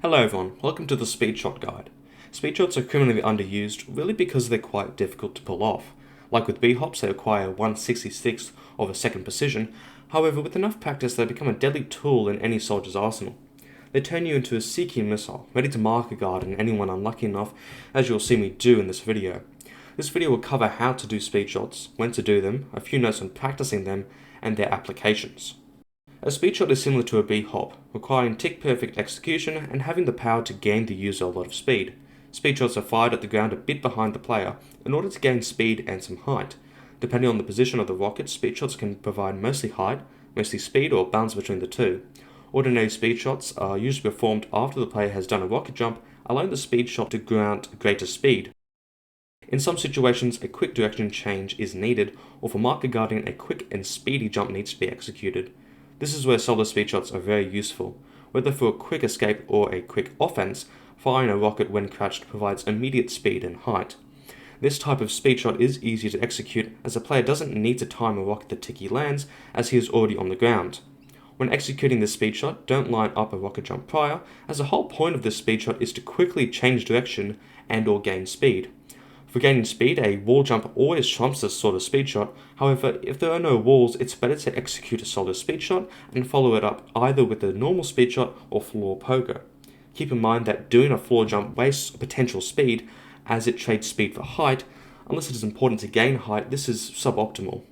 Hello everyone, welcome to the Speedshot Guide. Speedshots are criminally underused really because they're quite difficult to pull off. Like with B-hops, they require 1/66th of a second precision, however with enough practice they become a deadly tool in any soldier's arsenal. They turn you into a seeking missile, ready to mark a guard in anyone unlucky enough, as you'll see me do in this video. This video will cover how to do speedshots, when to do them, a few notes on practicing them, and their applications. A speedshot is similar to a B-hop, requiring tick-perfect execution and having the power to gain the user a lot of speed. Speedshots are fired at the ground a bit behind the player in order to gain speed and some height. Depending on the position of the rocket, speedshots can provide mostly height, mostly speed, or balance between the two. Ordinary speedshots are usually performed after the player has done a rocket jump, allowing the speedshot to grant greater speed. In some situations, a quick direction change is needed, or for marker guarding, a quick and speedy jump needs to be executed. This is where solar speedshots are very useful. Whether for a quick escape or a quick offense, firing a rocket when crouched provides immediate speed and height. This type of speedshot is easy to execute as the player doesn't need to time a rocket the tick he lands as he is already on the ground. When executing this speedshot, don't line up a rocket jump prior, as the whole point of this speedshot is to quickly change direction and or gain speed. For gaining speed, a wall jump always trumps this sort of speedshot. However, if there are no walls, it's better to execute a solo speedshot and follow it up either with a normal speedshot or floor pogo. Keep in mind that doing a floor jump wastes potential speed as it trades speed for height. Unless it is important to gain height, this is suboptimal.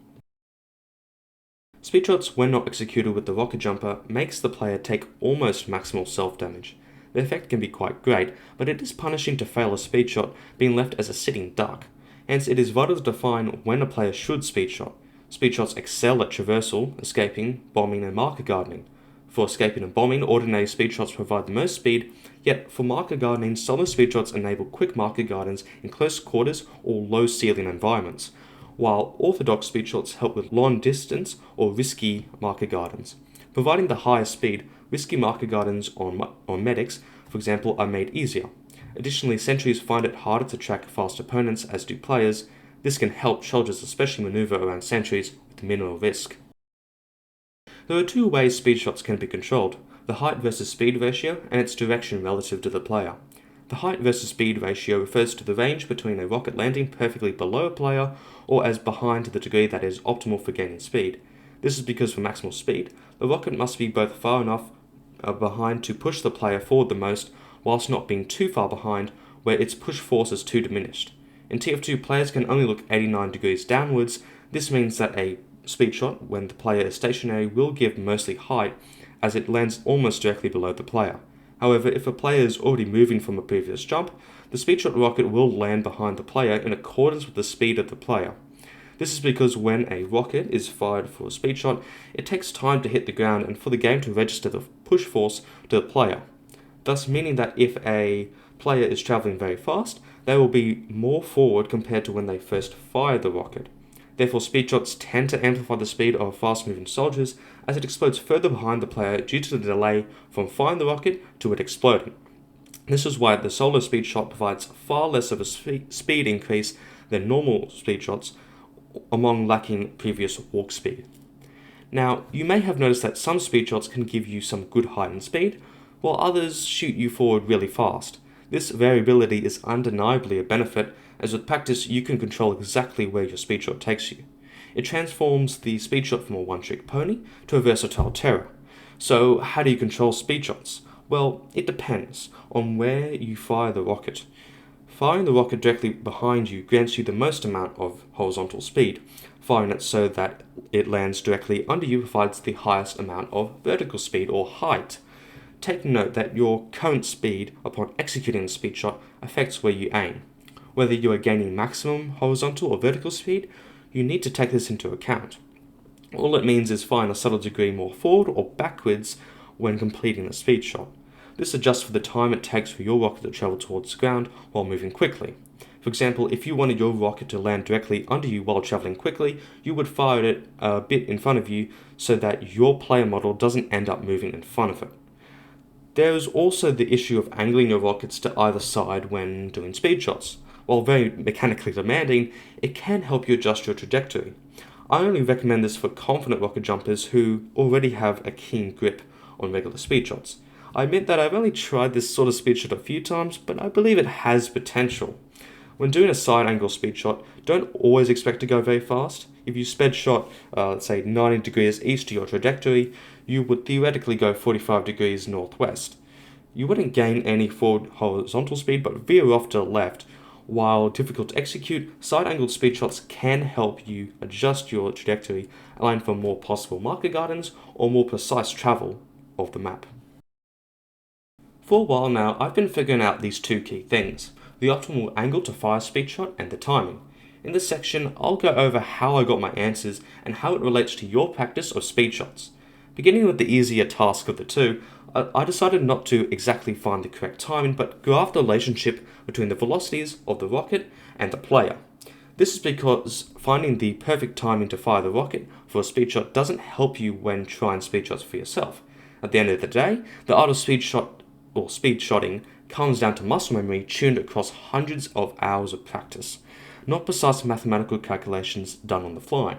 Speedshots, when not executed with the rocket jumper, makes the player take almost maximal self-damage. The effect can be quite great, but it is punishing to fail a speedshot being left as a sitting duck. Hence, it is vital to define when a player should speedshot. Speedshots excel at traversal, escaping, bombing, and marker gardening. For escaping and bombing, ordinary speedshots provide the most speed, yet for marker gardening, solo speedshots enable quick marker gardens in close quarters or low ceiling environments, while orthodox speedshots help with long distance or risky marker gardens. Providing the highest speed, risky marker gardens on medics, for example, are made easier. Additionally, sentries find it harder to track fast opponents, as do players. This can help soldiers especially maneuver around sentries with minimal risk. There are two ways speedshots can be controlled: the height versus speed ratio and its direction relative to the player. The height versus speed ratio refers to the range between a rocket landing perfectly below a player or as behind to the degree that is optimal for gaining speed. This is because for maximal speed, the rocket must be both far enough behind to push the player forward the most, whilst not being too far behind where its push force is too diminished. In TF2, players can only look 89 degrees downwards. This means that a speedshot, when the player is stationary, will give mostly height as it lands almost directly below the player. However, if a player is already moving from a previous jump, the speedshot rocket will land behind the player in accordance with the speed of the player. This is because when a rocket is fired for a speedshot, it takes time to hit the ground and for the game to register the push force to the player, thus meaning that if a player is traveling very fast, they will be more forward compared to when they first fired the rocket. Therefore, speedshots tend to amplify the speed of fast-moving soldiers as it explodes further behind the player due to the delay from firing the rocket to it exploding. This is why the solo speedshot provides far less of a speed increase than normal speedshots, among lacking previous walk speed. Now, you may have noticed that some speedshots can give you some good height and speed, while others shoot you forward really fast. This variability is undeniably a benefit, as with practice you can control exactly where your speedshot takes you. It transforms the speedshot from a one-trick pony to a versatile terror. So, how do you control speedshots? Well, it depends on where you fire the rocket. Firing the rocket directly behind you grants you the most amount of horizontal speed. Firing it so that it lands directly under you provides the highest amount of vertical speed or height. Take note that your current speed upon executing the speedshot affects where you aim. Whether you are gaining maximum horizontal or vertical speed, you need to take this into account. All it means is firing a subtle degree more forward or backwards when completing the speedshot. This adjusts for the time it takes for your rocket to travel towards the ground while moving quickly. For example, if you wanted your rocket to land directly under you while traveling quickly, you would fire it a bit in front of you so that your player model doesn't end up moving in front of it. There is also the issue of angling your rockets to either side when doing speedshots. While very mechanically demanding, it can help you adjust your trajectory. I only recommend this for confident rocket jumpers who already have a keen grip on regular speedshots. I admit that I've only tried this sort of speed shot a few times, but I believe it has potential. When doing a side angle speed shot, don't always expect to go very fast. If you sped shot, let's say 90 degrees east to your trajectory, you would theoretically go 45 degrees northwest. You wouldn't gain any forward horizontal speed, but veer off to the left. While difficult to execute, side-angled speed shots can help you adjust your trajectory, allowing for more possible market gardens or more precise travel of the map. For a while now, I've been figuring out these two key things: the optimal angle to fire a speed shot and the timing. In this section, I'll go over how I got my answers and how it relates to your practice of speed shots. Beginning with the easier task of the two, I decided not to exactly find the correct timing, but graph the relationship between the velocities of the rocket and the player. This is because finding the perfect timing to fire the rocket for a speed shot doesn't help you when trying speed shots for yourself. At the end of the day, the art of speed shot or speed shotting comes down to muscle memory tuned across hundreds of hours of practice, not precise mathematical calculations done on the fly.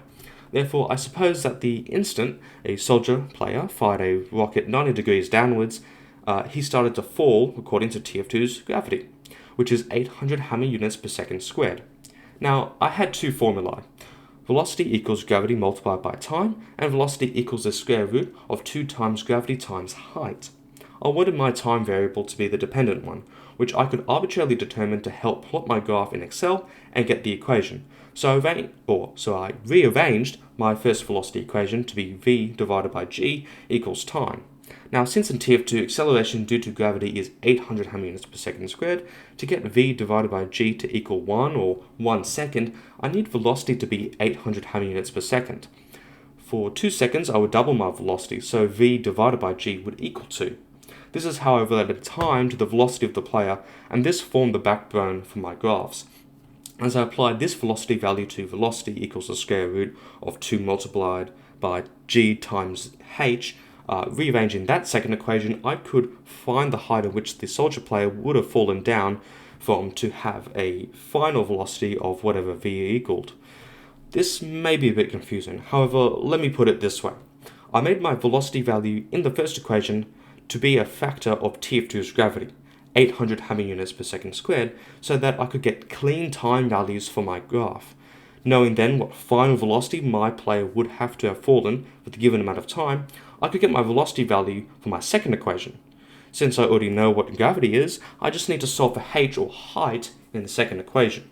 Therefore, I suppose that the instant a soldier player fired a rocket 90 degrees downwards, he started to fall according to TF2's gravity, which is 800 hammer units per second squared. Now, I had two formulae. Velocity equals gravity multiplied by time, and velocity equals the square root of 2 times gravity times height. I wanted my time variable to be the dependent one, which I could arbitrarily determine to help plot my graph in Excel and get the equation. So I rearranged my first velocity equation to be v divided by g equals time. Now, since in TF2 acceleration due to gravity is 800 hammer units per second squared, to get v divided by g to equal 1 or 1 second, I need velocity to be 800 hammer units per second. For 2 seconds, I would double my velocity, so v divided by g would equal 2. This is how I related time to the velocity of the player, and this formed the backbone for my graphs. As I applied this velocity value to velocity equals the square root of 2 multiplied by g times h, rearranging that second equation, I could find the height at which the soldier player would have fallen down from to have a final velocity of whatever v equaled. This may be a bit confusing, however, let me put it this way. I made my velocity value in the first equation to be a factor of TF2's gravity, 800 hammer units per second squared, so that I could get clean time values for my graph. Knowing then what final velocity my player would have to have fallen with the given amount of time, I could get my velocity value for my second equation. Since I already know what gravity is, I just need to solve for h or height in the second equation.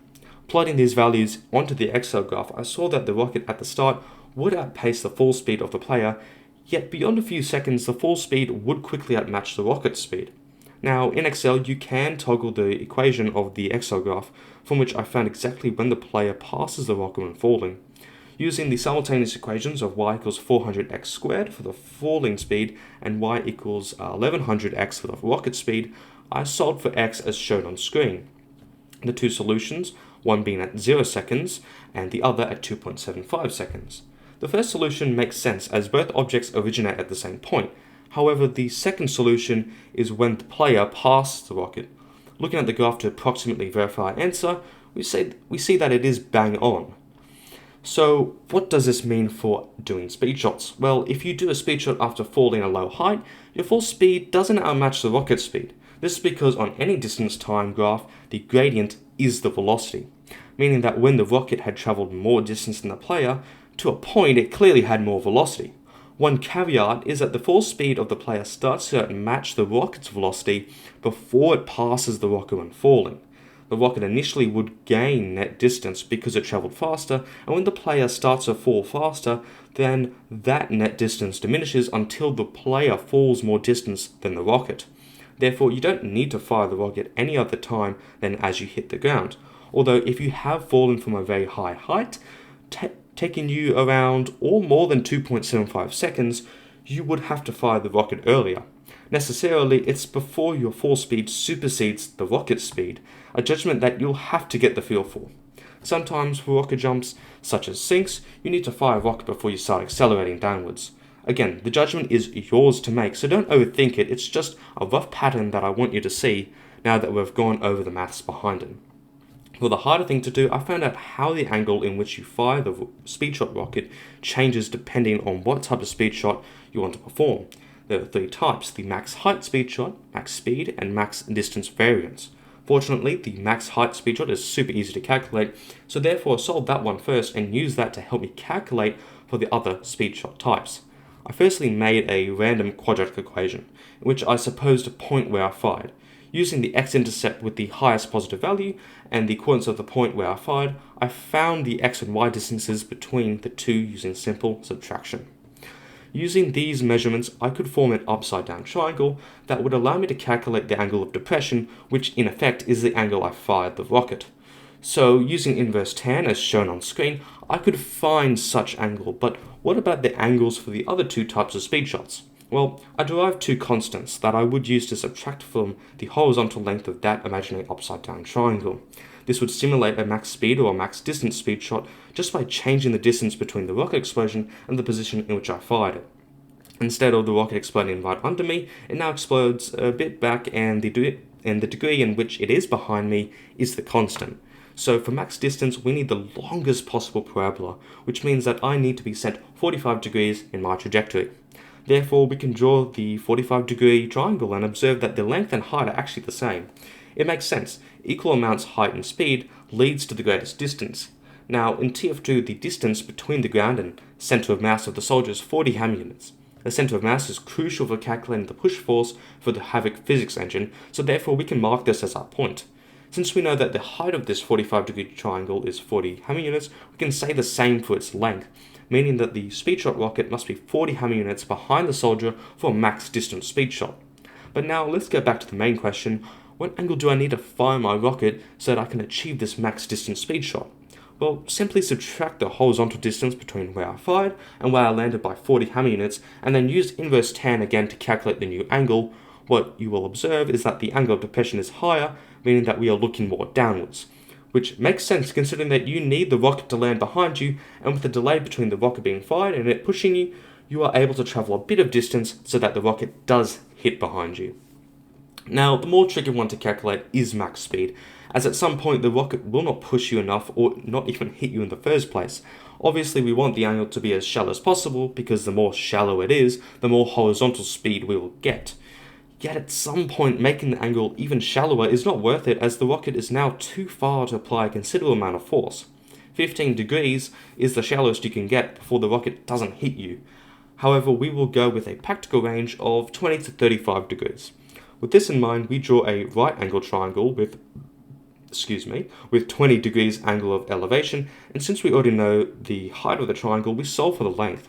Plotting these values onto the Excel graph, I saw that the rocket at the start would outpace the fall speed of the player, yet beyond a few seconds the fall speed would quickly outmatch the rocket's speed. Now, in Excel, you can toggle the equation of the Excel graph, from which I found exactly when the player passes the rocket when falling. Using the simultaneous equations of y equals 400x squared for the falling speed and y equals 1100x for the rocket speed, I solved for x as shown on screen. The two solutions, one being at 0 seconds and the other at 2.75 seconds. The first solution makes sense as both objects originate at the same point. However, the second solution is when the player passes the rocket. Looking at the graph to approximately verify our answer, we see that it is bang on. So what does this mean for doing speed shots? Well, if you do a speed shot after falling a low height, your fall speed doesn't outmatch the rocket speed. This is because on any distance time graph, the gradient is the velocity, meaning that when the rocket had traveled more distance than the player, to a point it clearly had more velocity. One caveat is that the fall speed of the player starts to match the rocket's velocity before it passes the rocket when falling. The rocket initially would gain net distance because it traveled faster, and when the player starts to fall faster, then that net distance diminishes until the player falls more distance than the rocket. Therefore, you don't need to fire the rocket any other time than as you hit the ground. Although if you have fallen from a very high height, taking you around or more than 2.75 seconds, you would have to fire the rocket earlier. Necessarily, it's before your fall speed supersedes the rocket speed, a judgment that you'll have to get the feel for. Sometimes for rocket jumps, such as sinks, you need to fire a rocket before you start accelerating downwards. Again, the judgment is yours to make, so don't overthink it. It's just a rough pattern that I want you to see now that we've gone over the maths behind it. For the harder thing to do, I found out how the angle in which you fire the speed shot rocket changes depending on what type of speed shot you want to perform. There are three types: the max height speed shot, max speed, and max distance variants. Fortunately, the max height speed shot is super easy to calculate, so therefore I solved that one first and used that to help me calculate for the other speed shot types. I firstly made a random quadratic equation, in which I supposed a point where I fired. Using the x-intercept with the highest positive value and the coordinates of the point where I fired, I found the x and y distances between the two using simple subtraction. Using these measurements, I could form an upside-down triangle that would allow me to calculate the angle of depression, which in effect is the angle I fired the rocket. So using inverse tan as shown on screen, I could find such angle, but what about the angles for the other two types of speed shots? Well, I derived two constants that I would use to subtract from the horizontal length of that imaginary upside-down triangle. This would simulate a max speed or a max distance speed shot just by changing the distance between the rocket explosion and the position in which I fired it. Instead of the rocket exploding right under me, it now explodes a bit back, and the degree in which it is behind me is the constant. So for max distance, we need the longest possible parabola, which means that I need to be sent 45 degrees in my trajectory. Therefore, we can draw the 45-degree triangle and observe that the length and height are actually the same. It makes sense. Equal amounts height and speed leads to the greatest distance. Now, in TF2, the distance between the ground and center of mass of the soldier is 40 ham units. The center of mass is crucial for calculating the push force for the Havoc physics engine, so therefore we can mark this as our point. Since we know that the height of this 45-degree triangle is 40 ham units, we can say the same for its length, meaning that the speed shot rocket must be 40 ham units behind the soldier for a max distance speed shot. But now let's get back to the main question: what angle do I need to fire my rocket so that I can achieve this max distance speed shot? Well, simply subtract the horizontal distance between where I fired and where I landed by 40 ham units, and then use inverse tan again to calculate the new angle. What you will observe is that the angle of depression is higher, meaning that we are looking more downwards, which makes sense considering that you need the rocket to land behind you, and with the delay between the rocket being fired and it pushing you, you are able to travel a bit of distance so that the rocket does hit behind you. Now, the more tricky one to calculate is max speed, as at some point the rocket will not push you enough or not even hit you in the first place. Obviously, we want the angle to be as shallow as possible, because the more shallow it is, the more horizontal speed we will get. Yet at some point, making the angle even shallower is not worth it, as the rocket is now too far to apply a considerable amount of force. 15 degrees is the shallowest you can get before the rocket doesn't hit you. However, we will go with a practical range of 20 to 35 degrees. With this in mind, we draw a right angle triangle with 20 degrees angle of elevation, and since we already know the height of the triangle, we solve for the length.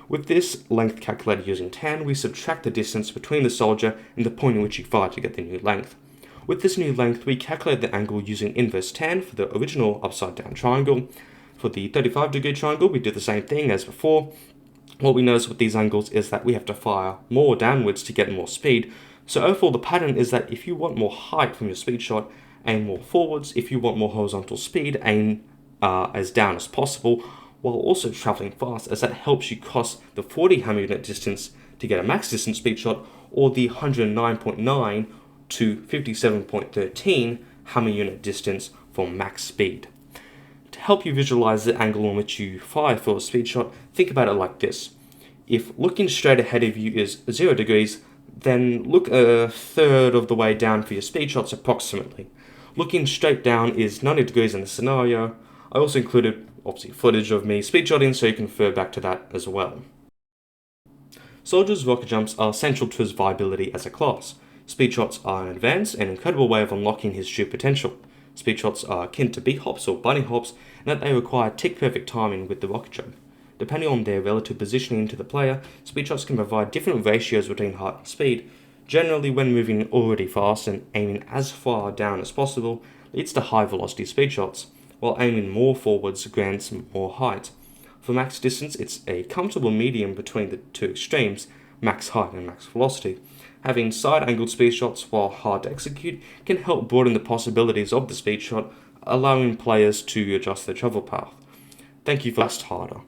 With this length calculated using tan, we subtract the distance between the soldier and the point in which he fired to get the new length. With this new length, we calculate the angle using inverse tan for the original upside down triangle. For the 35-degree triangle, we do the same thing as before. What we notice with these angles is that we have to fire more downwards to get more speed. So overall, the pattern is that if you want more height from your speed shot, aim more forwards. If you want more horizontal speed, aim as down as possible, while also traveling fast, as that helps you cross the 40 ham unit distance to get a max distance speed shot, or the 109.9 to 57.13 ham unit distance for max speed. To help you visualize the angle in which you fire for a speed shot, think about it like this. If looking straight ahead of you is 0 degrees, then look a third of the way down for your speed shots approximately. Looking straight down is 90 degrees in the scenario. I also included, obviously, footage of me speed shotting, so you can refer back to that as well. Soldier's rocket jumps are central to his viability as a class. Speed shots are an advanced and incredible way of unlocking his true potential. Speed shots are akin to B-hops or bunny hops, in that they require tick-perfect timing with the rocket jump. Depending on their relative positioning to the player, speed shots can provide different ratios between height and speed. Generally, when moving already fast and aiming as far down as possible leads to high velocity speed shots, while aiming more forwards grants more height. For max distance, it's a comfortable medium between the two extremes, max height and max velocity. Having side-angled speed shots, while hard to execute, can help broaden the possibilities of the speed shot, allowing players to adjust their travel path. Thank you for last harder.